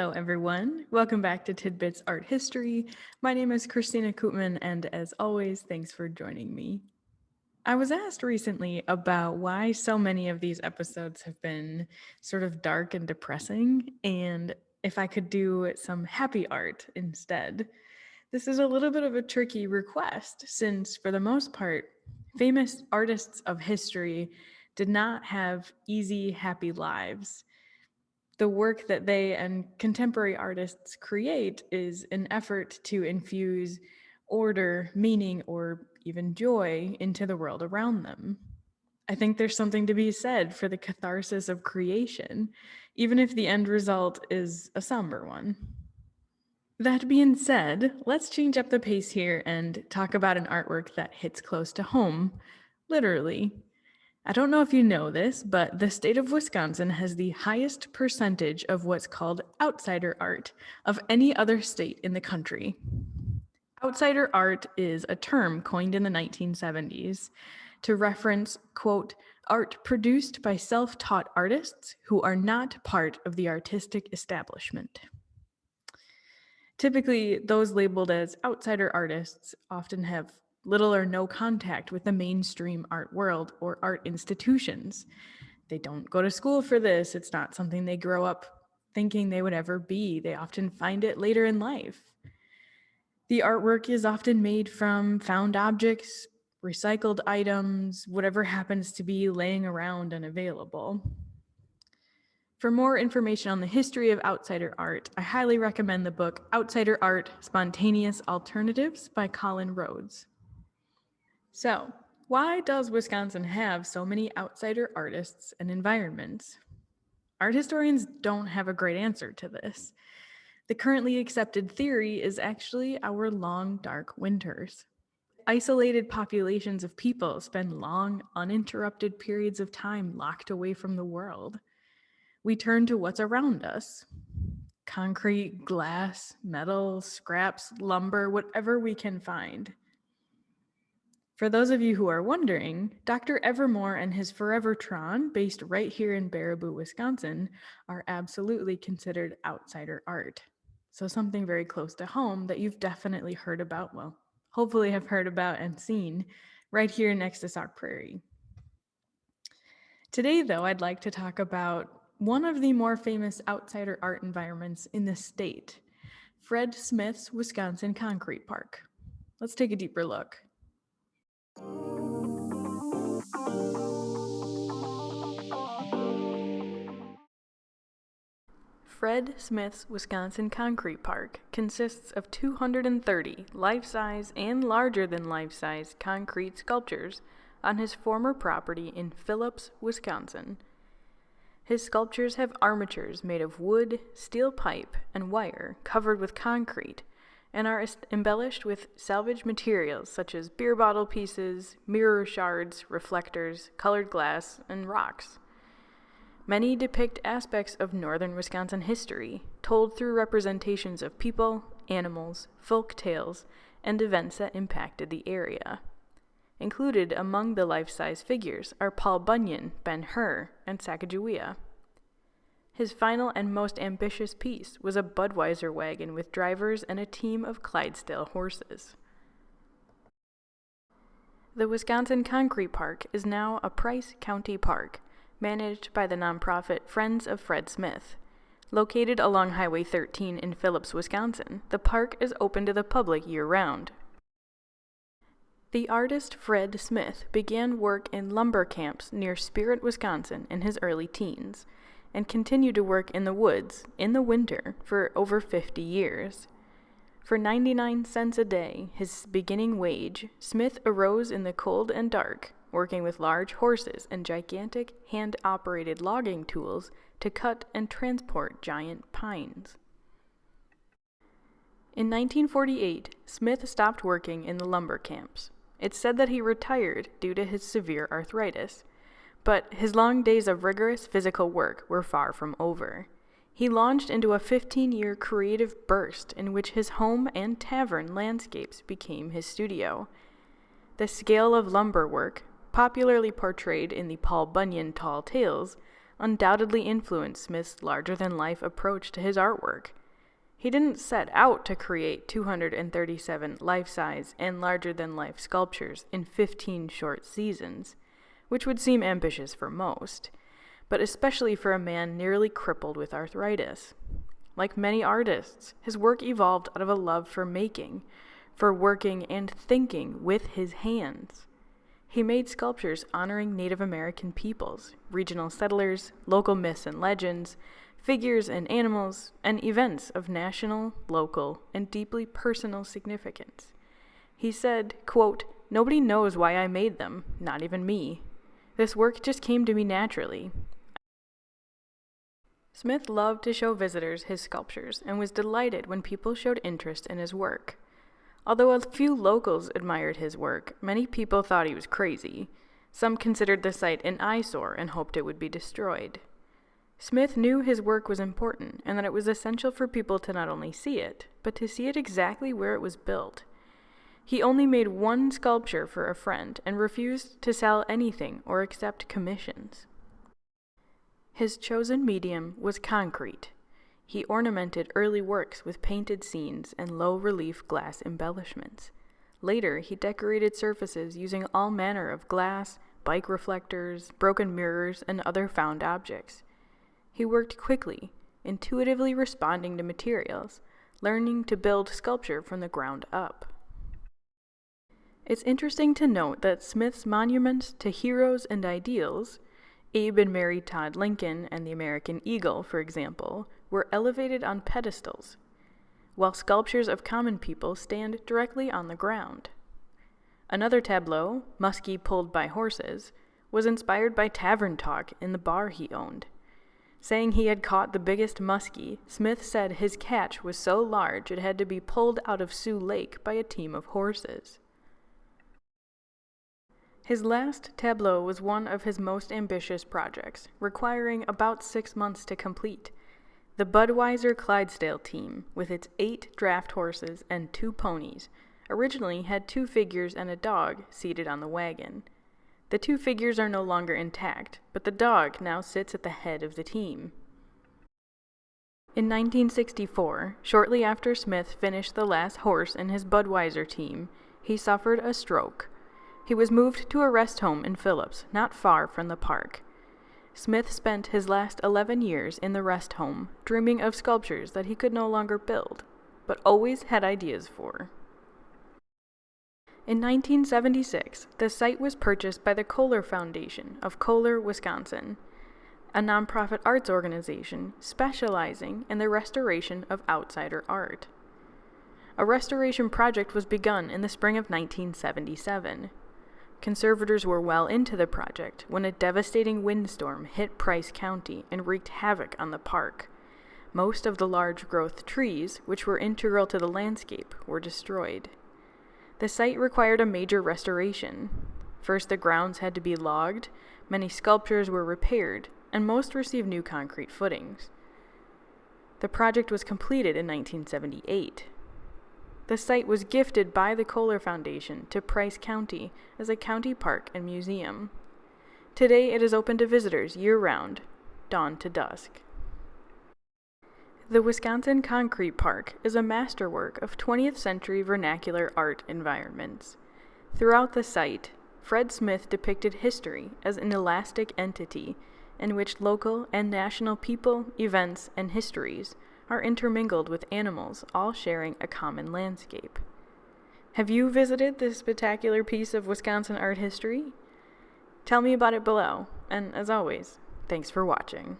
Hello, everyone. Welcome back to Tidbits Art History. My name is Kristina Koopman, and as always, thanks for joining me. I was asked recently about why so many of these episodes have been sort of dark and depressing, and if I could do some happy art instead. This is a little bit of a tricky request, since for the most part, famous artists of history did not have easy, happy lives. The work that they and contemporary artists create is an effort to infuse order, meaning, or even joy into the world around them. I think there's something to be said for the catharsis of creation, even if the end result is a somber one. That being said, let's change up the pace here and talk about an artwork that hits close to home, literally. I don't know if you know this, but the state of Wisconsin has the highest percentage of what's called outsider art of any other state in the country. Outsider art is a term coined in the 1970s to reference, quote, art produced by self-taught artists who are not part of the artistic establishment. Typically, those labeled as outsider artists often have little or no contact with the mainstream art world or art institutions. They don't go to school for this. It's not something they grow up thinking they would ever be. They often find it later in life. The artwork is often made from found objects, recycled items, whatever happens to be laying around and available. For more information on the history of outsider art, I highly recommend the book Outsider Art: Spontaneous Alternatives by Colin Rhodes. So, why does Wisconsin have so many outsider artists and environments? Art historians don't have a great answer to this. The currently accepted theory is actually our long, dark winters. Isolated populations of people spend long, uninterrupted periods of time locked away from the world. We turn to what's around us: concrete, glass, metal, scraps, lumber, whatever we can find. For those of you who are wondering, Dr. Evermore and his Forevertron, based right here in Baraboo, Wisconsin, are absolutely considered outsider art. So something very close to home that you've definitely heard about, well, hopefully have heard about and seen, right here next to Sauk Prairie. Today, though, I'd like to talk about one of the more famous outsider art environments in the state, Fred Smith's Wisconsin Concrete Park. Let's take a deeper look. Fred Smith's Wisconsin Concrete Park consists of 230 life-size and larger than life-size concrete sculptures on his former property in Phillips, Wisconsin. His sculptures have armatures made of wood, steel pipe, and wire covered with concrete, and are embellished with salvaged materials such as beer bottle pieces, mirror shards, reflectors, colored glass, and rocks. Many depict aspects of northern Wisconsin history, told through representations of people, animals, folk tales, and events that impacted the area. Included among the life-size figures are Paul Bunyan, Ben-Hur, and Sacagawea. His final and most ambitious piece was a Budweiser wagon with drivers and a team of Clydesdale horses. The Wisconsin Concrete Park is now a Price County Park, managed by the nonprofit Friends of Fred Smith. Located along Highway 13 in Phillips, Wisconsin, the park is open to the public year-round. The artist Fred Smith began work in lumber camps near Spirit, Wisconsin in his early teens, and continued to work in the woods in the winter for over 50 years. For 99 cents a day, his beginning wage, Smith arose in the cold and dark, working with large horses and gigantic hand-operated logging tools to cut and transport giant pines. In 1948, Smith stopped working in the lumber camps. It's said that he retired due to his severe arthritis, but his long days of rigorous physical work were far from over. He launched into a 15-year creative burst in which his home and tavern landscapes became his studio. The scale of lumber work, popularly portrayed in the Paul Bunyan Tall Tales, undoubtedly influenced Smith's larger-than-life approach to his artwork. He didn't set out to create 237 life-size and larger-than-life sculptures in 15 short seasons, which would seem ambitious for most, but especially for a man nearly crippled with arthritis. Like many artists, his work evolved out of a love for making, for working and thinking with his hands. He made sculptures honoring Native American peoples, regional settlers, local myths and legends, figures and animals, and events of national, local, and deeply personal significance. He said, quote, "Nobody knows why I made them, not even me. This work just came to me naturally." Smith loved to show visitors his sculptures and was delighted when people showed interest in his work. Although a few locals admired his work, many people thought he was crazy. Some considered the site an eyesore and hoped it would be destroyed. Smith knew his work was important and that it was essential for people to not only see it, but to see it exactly where it was built. He only made one sculpture for a friend and refused to sell anything or accept commissions. His chosen medium was concrete. He ornamented early works with painted scenes and low-relief glass embellishments. Later, he decorated surfaces using all manner of glass, bike reflectors, broken mirrors, and other found objects. He worked quickly, intuitively responding to materials, learning to build sculpture from the ground up. It's interesting to note that Smith's monuments to heroes and ideals, Abe and Mary Todd Lincoln and the American Eagle, for example, were elevated on pedestals, while sculptures of common people stand directly on the ground. Another tableau, Muskie Pulled by Horses, was inspired by tavern talk in the bar he owned. Saying he had caught the biggest muskie, Smith said his catch was so large it had to be pulled out of Sioux Lake by a team of horses. His last tableau was one of his most ambitious projects, requiring about 6 months to complete. The Budweiser Clydesdale team, with its 8 draft horses and 2 ponies, originally had 2 figures and a dog seated on the wagon. The 2 figures are no longer intact, but the dog now sits at the head of the team. In 1964, shortly after Smith finished the last horse in his Budweiser team, he suffered a stroke. He was moved to a rest home in Phillips, not far from the park. Smith spent his last 11 years in the rest home, dreaming of sculptures that he could no longer build, but always had ideas for. In 1976, the site was purchased by the Kohler Foundation of Kohler, Wisconsin, a nonprofit arts organization specializing in the restoration of outsider art. A restoration project was begun in the spring of 1977. Conservators were well into the project when a devastating windstorm hit Price County and wreaked havoc on the park. Most of the large-growth trees, which were integral to the landscape, were destroyed. The site required a major restoration. First, the grounds had to be logged, many sculptures were repaired, and most received new concrete footings. The project was completed in 1978. The site was gifted by the Kohler Foundation to Price County as a county park and museum. Today it is open to visitors year-round, dawn to dusk. The Wisconsin Concrete Park is a masterwork of 20th century vernacular art environments. Throughout the site, Fred Smith depicted history as an elastic entity in which local and national people, events, and histories are intermingled with animals, all sharing a common landscape. Have you visited this spectacular piece of Wisconsin art history? Tell me about it below, and as always, thanks for watching.